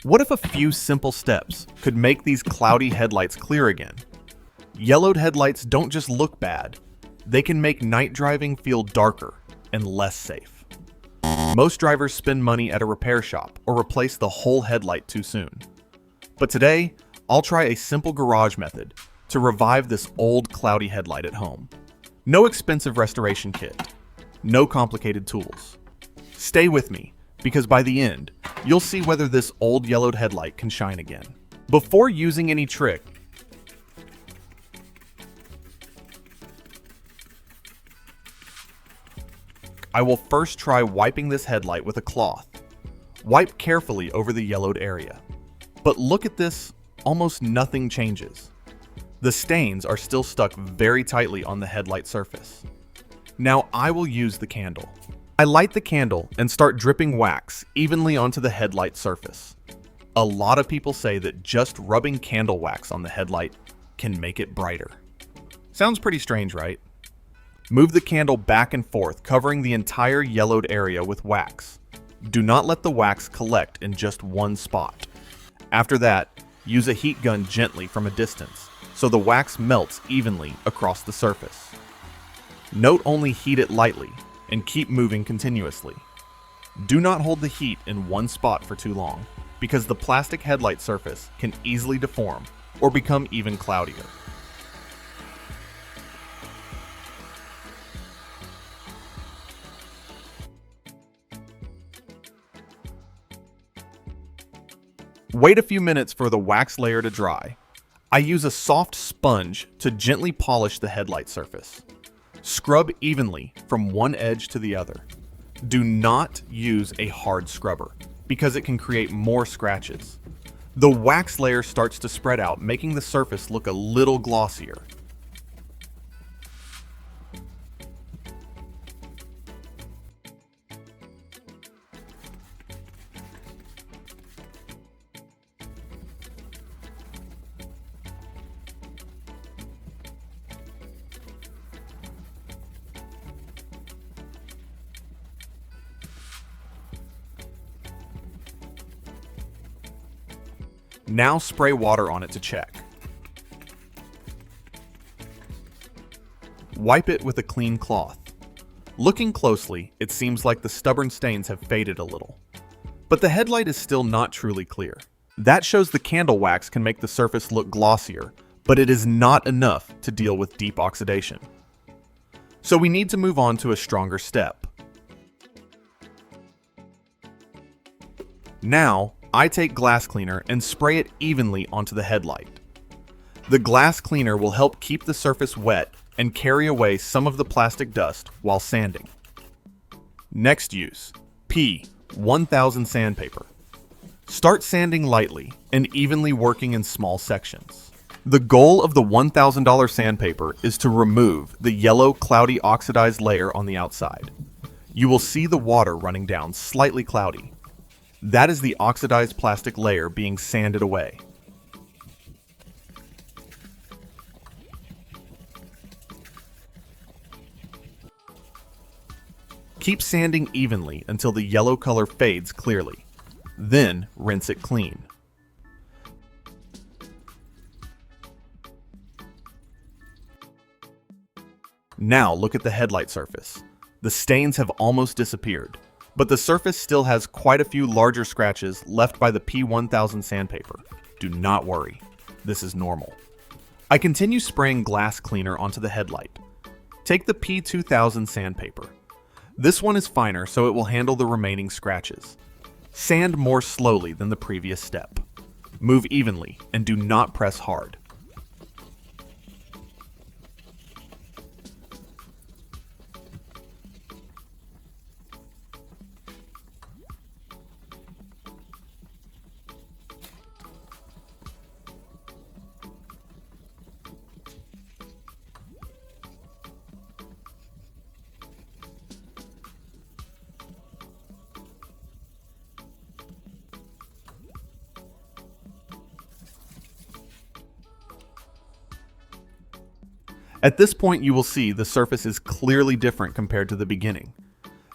What if a few simple steps could make these cloudy headlights clear again? Yellowed headlights don't just look bad, they can make night driving feel darker and less safe. Most drivers spend money at a repair shop or replace the whole headlight too soon. But today, I'll try a simple garage method to revive this old cloudy headlight at home. No expensive restoration kit, no complicated tools. Stay with me, because by the end, you'll see whether this old yellowed headlight can shine again. Before using any trick, I will first try wiping this headlight with a cloth. Wipe carefully over the yellowed area. But look at this, almost nothing changes. The stains are still stuck very tightly on the headlight surface. Now I will use the candle. I light the candle and start dripping wax evenly onto the headlight surface. A lot of people say that just rubbing candle wax on the headlight can make it brighter. Sounds pretty strange, right? Move the candle back and forth, covering the entire yellowed area with wax. Do not let the wax collect in just one spot. After that, use a heat gun gently from a distance, so the wax melts evenly across the surface. Note only heat it lightly, and keep moving continuously. Do not hold the heat in one spot for too long, because the plastic headlight surface can easily deform or become even cloudier. Wait a few minutes for the wax layer to dry. I use a soft sponge to gently polish the headlight surface. Scrub evenly from one edge to the other. Do not use a hard scrubber, because it can create more scratches. The wax layer starts to spread out, making the surface look a little glossier. Now spray water on it to check. Wipe it with a clean cloth. Looking closely, it seems like the stubborn stains have faded a little. But the headlight is still not truly clear. That shows the candle wax can make the surface look glossier, but it is not enough to deal with deep oxidation. So we need to move on to a stronger step. Now, I take glass cleaner and spray it evenly onto the headlight. The glass cleaner will help keep the surface wet and carry away some of the plastic dust while sanding. Next use, P1000 sandpaper. Start sanding lightly and evenly working in small sections. The goal of the $1,000 sandpaper is to remove the yellow cloudy oxidized layer on the outside. You will see the water running down slightly cloudy. That is the oxidized plastic layer being sanded away. Keep sanding evenly until the yellow color fades clearly. Then rinse it clean. Now look at the headlight surface. The stains have almost disappeared, but the surface still has quite a few larger scratches left by the P1000 sandpaper. Do not worry, this is normal. I continue spraying glass cleaner onto the headlight. Take the P2000 sandpaper. This one is finer, so it will handle the remaining scratches. Sand more slowly than the previous step. Move evenly and do not press hard. At this point, you will see the surface is clearly different compared to the beginning.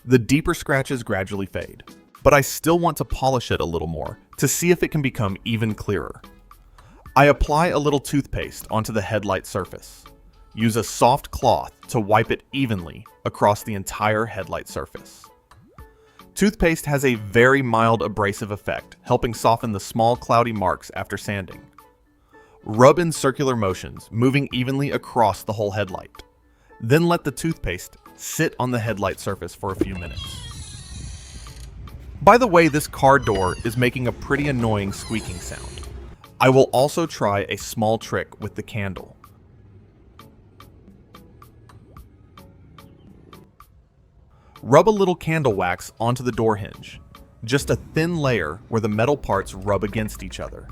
The deeper scratches gradually fade, but I still want to polish it a little more to see if it can become even clearer. I apply a little toothpaste onto the headlight surface. Use a soft cloth to wipe it evenly across the entire headlight surface. Toothpaste has a very mild abrasive effect, helping soften the small cloudy marks after sanding. Rub in circular motions, moving evenly across the whole headlight. Then let the toothpaste sit on the headlight surface for a few minutes. By the way, this car door is making a pretty annoying squeaking sound. I will also try a small trick with the candle. Rub a little candle wax onto the door hinge, just a thin layer where the metal parts rub against each other.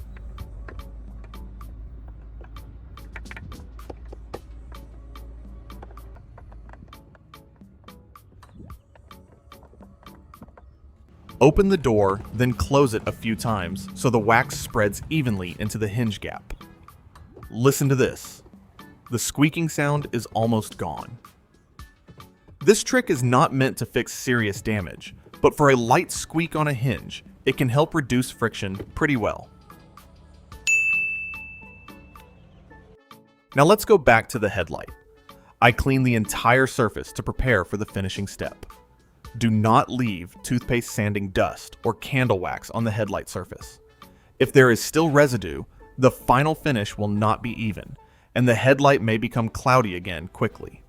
Open the door, then close it a few times so the wax spreads evenly into the hinge gap. Listen to this. The squeaking sound is almost gone. This trick is not meant to fix serious damage, but for a light squeak on a hinge, it can help reduce friction pretty well. Now let's go back to the headlight. I clean the entire surface to prepare for the finishing step. Do not leave toothpaste sanding dust or candle wax on the headlight surface. If there is still residue, the final finish will not be even, and the headlight may become cloudy again quickly.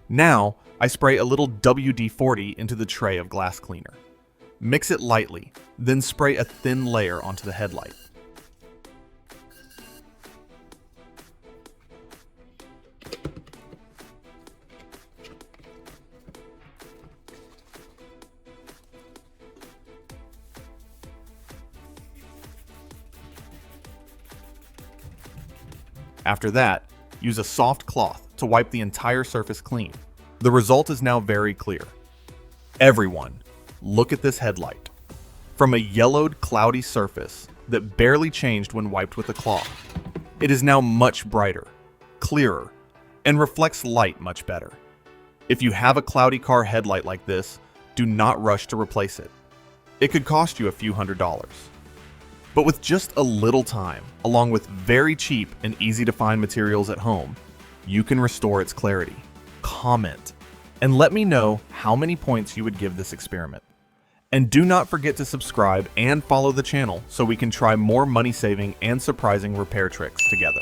Now, I spray a little WD-40 into the tray of glass cleaner. Mix it lightly, then spray a thin layer onto the headlight. After that, use a soft cloth to wipe the entire surface clean. The result is now very clear. Everyone, look at this headlight. From a yellowed, cloudy surface that barely changed when wiped with a cloth, it is now much brighter, clearer, and reflects light much better. If you have a cloudy car headlight like this, do not rush to replace it. It could cost you a few $100s. But with just a little time, along with very cheap and easy to find materials at home, you can restore its clarity. Comment and let me know how many points you would give this experiment. And do not forget to subscribe and follow the channel so we can try more money-saving and surprising repair tricks together.